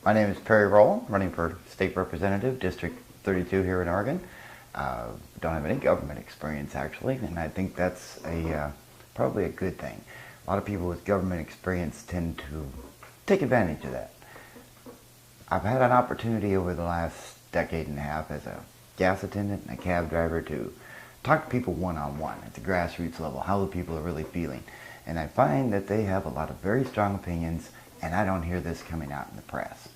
My name is Perry Rowell, running for State Representative, District 32 here in Oregon. Don't have any government experience actually, and I think that's probably a good thing. A lot of people with government experience tend to take advantage of that. I've had an opportunity over the last decade and a half as a gas attendant and a cab driver to talk to people one-on-one at the grassroots level, how the people are really feeling. And I find that they have a lot of very strong opinions, and I don't hear this coming out in the press.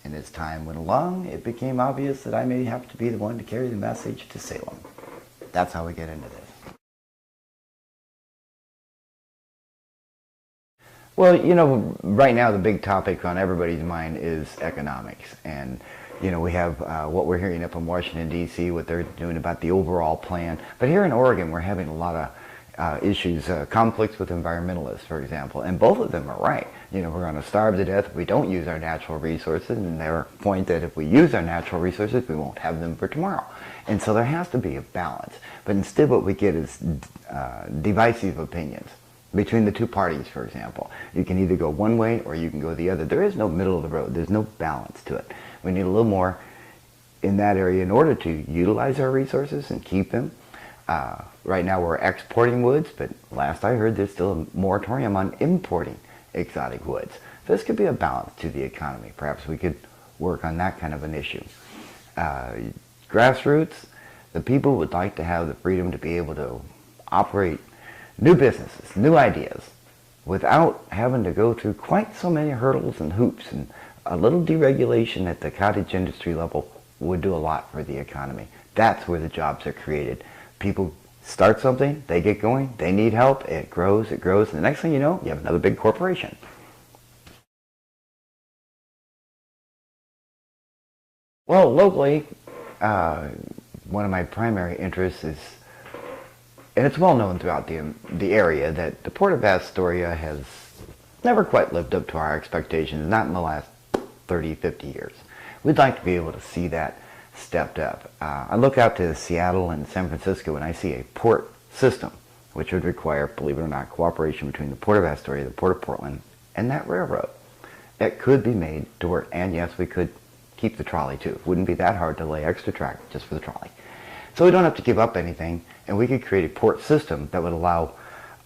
And as time went along, it became obvious that I may have to be the one to carry the message to Salem. That's how we get into this. Well, right now the big topic on everybody's mind is economics. And, we have what we're hearing up in Washington, D.C., what they're doing about the overall plan. But here in Oregon, we're having a lot of issues, conflicts with environmentalists, for example. And both of them are right. We're going to starve to death if we don't use our natural resources. And their point that if we use our natural resources, we won't have them for tomorrow. And so there has to be a balance. But instead what we get is divisive opinions between the two parties, for example. You can either go one way or you can go the other. There is no middle of the road. There's no balance to it. We need a little more in that area in order to utilize our resources and keep them. Right now we're exporting woods, but last I heard there's still a moratorium on importing exotic woods. This could be a balance to the economy. Perhaps we could work on that kind of an issue. Grassroots, the people would like to have the freedom to be able to operate new businesses, new ideas, without having to go through quite so many hurdles and hoops. And a little deregulation at the cottage industry level would do a lot for the economy. That's where the jobs are created. People start something, they get going, they need help, it grows, and the next thing you know, you have another big corporation. Well, locally, one of my primary interests is, and it's well known throughout the area, that the Port of Astoria has never quite lived up to our expectations, not in the last 30, 50 years. We'd like to be able to see that stepped up. I look out to Seattle and San Francisco and I see a port system, which would require, believe it or not, cooperation between the Port of Astoria, the Port of Portland, and that railroad. It could be made to work, and yes, we could keep the trolley too. It wouldn't be that hard to lay extra track just for the trolley. So we don't have to give up anything, and we could create a port system that would allow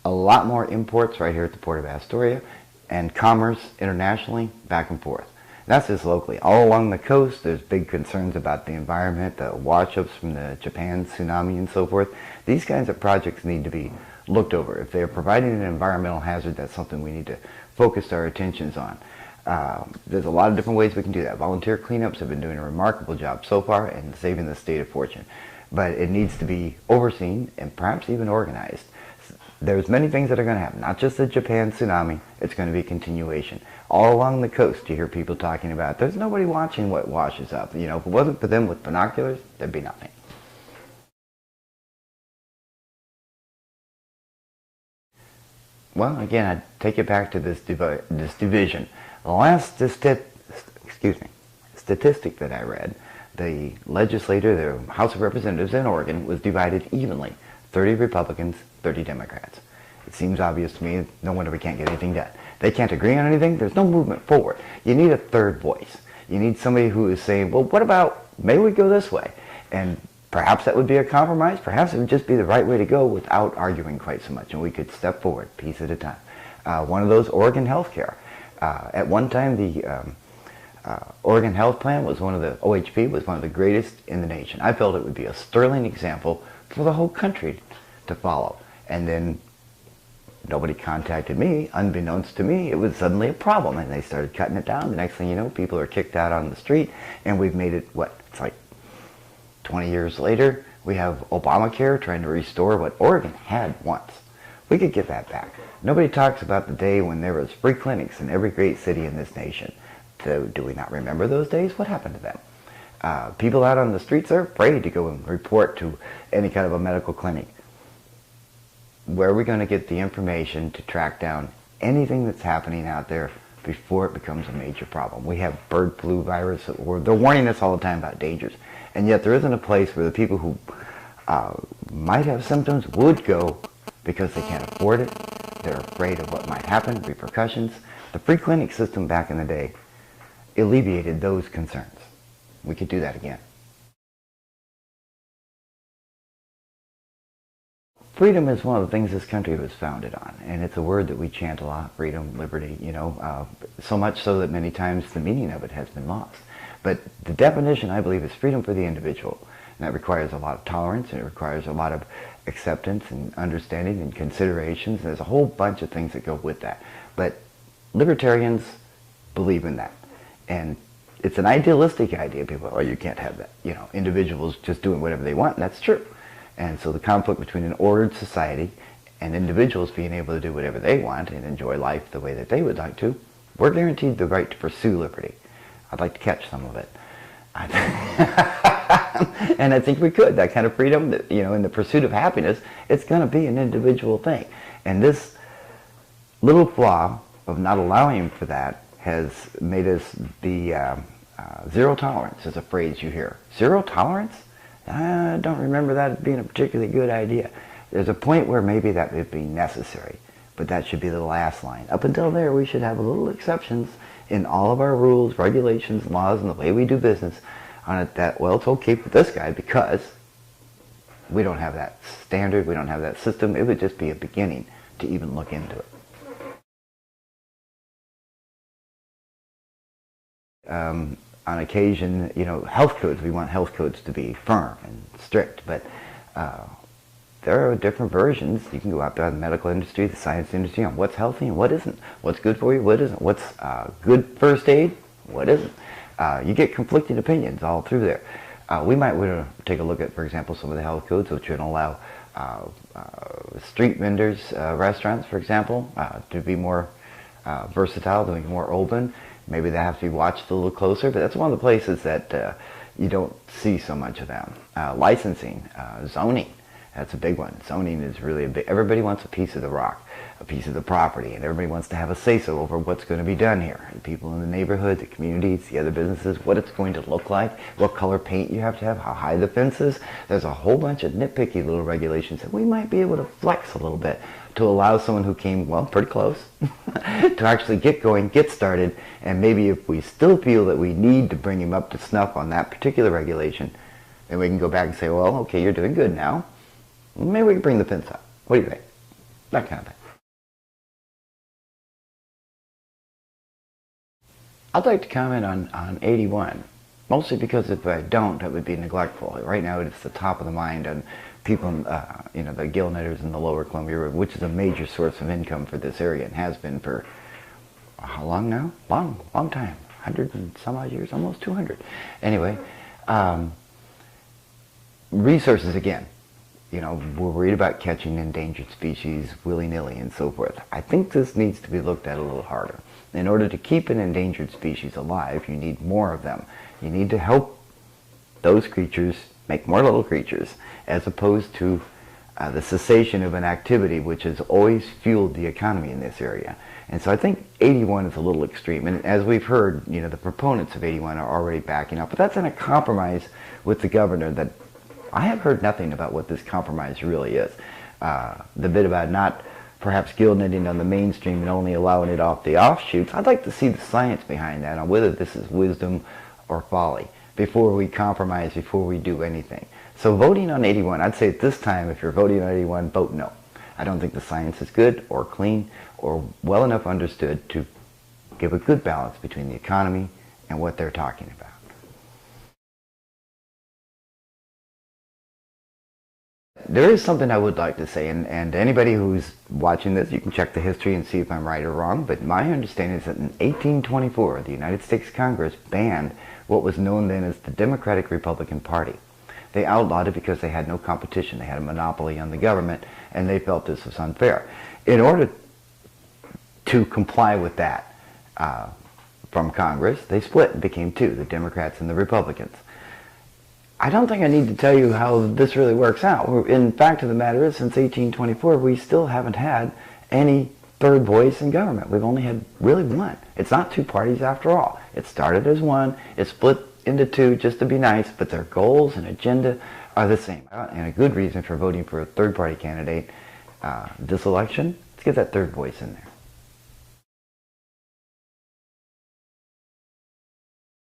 a lot more imports right here at the Port of Astoria and commerce internationally back and forth. That's just locally. All along the coast, there's big concerns about the environment, the wash-ups from the Japan tsunami and so forth. These kinds of projects need to be looked over. If they're providing an environmental hazard, that's something we need to focus our attentions on. There's a lot of different ways we can do that. Volunteer cleanups have been doing a remarkable job so far in saving the state a fortune. But it needs to be overseen and perhaps even organized. There's many things that are going to happen, not just the Japan tsunami, it's going to be a continuation. All along the coast you hear people talking about, there's nobody watching what washes up. If it wasn't for them with binoculars, there'd be nothing. Well, again, I'd take it back to this division. The last statistic that I read, the legislature, the House of Representatives in Oregon, was divided evenly. 30 Republicans, 30 Democrats. It seems obvious to me, no wonder we can't get anything done. They can't agree on anything, there's no movement forward. You need a third voice. You need somebody who is saying, well, what about, maybe we go this way? And perhaps that would be a compromise, perhaps it would just be the right way to go without arguing quite so much, and we could step forward, piece at a time. One of those, Oregon healthcare. At one time, the Oregon Health Plan was OHP was one of the greatest in the nation. I felt it would be a sterling example for the whole country to follow. And then nobody contacted me. Unbeknownst to me, it was suddenly a problem, and they started cutting it down. The next thing you know, people are kicked out on the street, and we've made it, it's like 20 years later, we have Obamacare trying to restore what Oregon had once. We could get that back. Nobody talks about the day when there was free clinics in every great city in this nation. Do we not remember those days? What happened to them? People out on the streets are afraid to go and report to any kind of a medical clinic. Where are we going to get the information to track down anything that's happening out there before it becomes a major problem? We have bird flu virus. They're warning us all the time about dangers. And yet there isn't a place where the people who might have symptoms would go because they can't afford it. They're afraid of what might happen, repercussions. The free clinic system back in the day, alleviated those concerns. We could do that again. Freedom is one of the things this country was founded on, and it's a word that we chant a lot, freedom, liberty, so much so that many times the meaning of it has been lost. But the definition, I believe, is freedom for the individual, and that requires a lot of tolerance, and it requires a lot of acceptance and understanding and considerations, and there's a whole bunch of things that go with that. But libertarians believe in that, and it's an idealistic idea. People are, oh, you can't have that, individuals just doing whatever they want, and that's true. And so the conflict between an ordered society and individuals being able to do whatever they want and enjoy life the way that they would like to, we're guaranteed the right to pursue liberty. I'd like to catch some of it. And I think we could. That kind of freedom, in the pursuit of happiness, it's going to be an individual thing. And this little flaw of not allowing for that has made us be zero tolerance is a phrase you hear. Zero tolerance? I don't remember that being a particularly good idea. There's a point where maybe that would be necessary, but that should be the last line. Up until there, we should have little exceptions in all of our rules, regulations, laws, and the way we do business on it that, well, it's okay for this guy because we don't have that standard, we don't have that system. It would just be a beginning to even look into it. On occasion, health codes, we want health codes to be firm and strict, but there are different versions. You can go out there in the medical industry, the science industry, on what's healthy and what isn't, what's good for you, what isn't, what's good first aid, what isn't. You get conflicting opinions all through there. We might want to take a look at, for example, some of the health codes which would allow street vendors, restaurants, for example, to be more versatile, to be more open. Maybe they have to be watched a little closer, but that's one of the places that you don't see so much of them. Licensing, zoning, that's a big one. Zoning is really a big, everybody wants a piece of the rock, a piece of the property, and everybody wants to have a say-so over what's going to be done here. The people in the neighborhood, the communities, the other businesses, what it's going to look like, what color paint you have to have, how high the fence is. There's a whole bunch of nitpicky little regulations that we might be able to flex a little bit to allow someone who came, well, pretty close, to actually get going, get started, and maybe if we still feel that we need to bring him up to snuff on that particular regulation, then we can go back and say, well, okay, you're doing good now. Maybe we can bring the fence up. What do you think? That kind of thing. I'd like to comment on 81, mostly because if I don't, that would be neglectful. Right now, it's the top of the mind on people, the gill netters in the lower Columbia River, which is a major source of income for this area and has been for how long now? Long time. 100 and some odd years, almost 200. Anyway, resources again. We're worried about catching endangered species willy-nilly and so forth. I think this needs to be looked at a little harder. In order to keep an endangered species alive, you need more of them. You need to help those creatures make more little creatures, as opposed to the cessation of an activity which has always fueled the economy in this area. And so I think 81 is a little extreme. And as we've heard, the proponents of 81 are already backing up. But that's in a compromise with the governor that I have heard nothing about what this compromise really is. The bit about not perhaps gill netting on the mainstream and only allowing it off the offshoots, I'd like to see the science behind that on whether this is wisdom or folly before we compromise, before we do anything. So voting on 81, I'd say at this time, if you're voting on 81, vote no. I don't think the science is good or clean or well enough understood to give a good balance between the economy and what they're talking about. There is something I would like to say, and anybody who's watching this, you can check the history and see if I'm right or wrong, but my understanding is that in 1824, the United States Congress banned what was known then as the Democratic Republican Party. They outlawed it because they had no competition. They had a monopoly on the government, and they felt this was unfair. In order to comply with that from Congress, they split and became two, the Democrats and the Republicans. I don't think I need to tell you how this really works out. In fact of the matter is, since 1824, we still haven't had any third voice in government. We've only had really one. It's not two parties after all. It started as one, it split into two just to be nice, but their goals and agenda are the same. And a good reason for voting for a third party candidate this election, let's get that third voice in there.